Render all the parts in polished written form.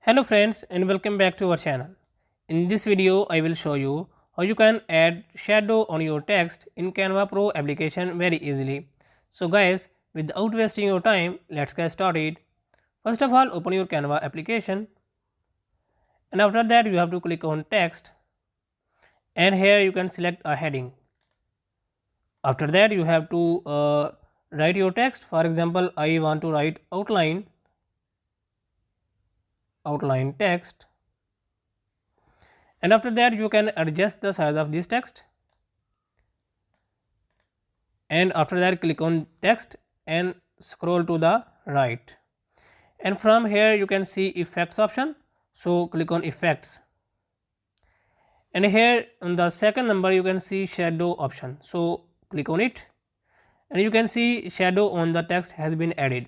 Hello friends and welcome back to our channel. In this video I will show you how you can add shadow on your text in Canva Pro application very easily. So guys, without wasting your time, let's get started. First of all, open your Canva application and after that you have to click on text and here you can select a heading. After that you have to write your text. For example, I want to write outline text, and after that you can adjust the size of this text, and after that click on text and scroll to the right, and from here you can see effects option. So click on effects, and here on the second number you can see shadow option. So click on it and you can see shadow on the text has been added.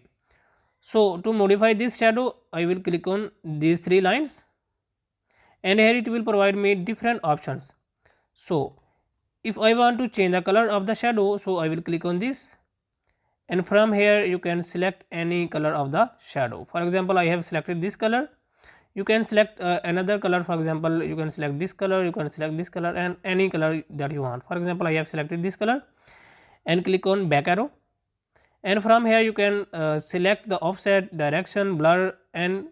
So to modify this shadow I will click on these three lines and here it will provide me different options. So if I want to change the color of the shadow, so I will click on this and from here you can select any color of the shadow. For example, I have selected this color. You can select another color. For example, you can select this color, you can select this color and any color that you want. For example, I have selected this color and click on back arrow, and from here you can select the offset, direction, blur and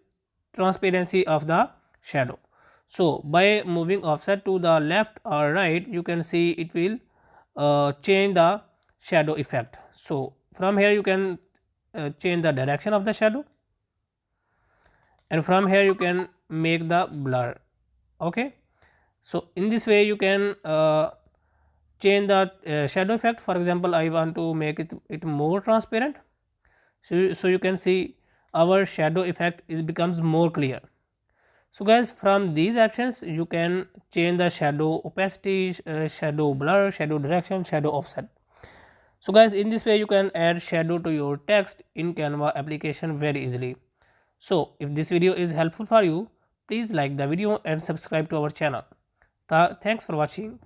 transparency of the shadow. So by moving offset to the left or right, you can see it will change the shadow effect. So from here you can change the direction of the shadow, and from here you can make the blur. Okay, so in this way you can change the shadow effect. For example, I want to make it more transparent, so you can see our shadow effect becomes more clear. So guys, from these options you can change the shadow opacity, shadow blur, shadow direction, shadow offset. So guys, in this way you can add shadow to your text in Canva application very easily. So if this video is helpful for you, please like the video and subscribe to our channel. Thanks for watching.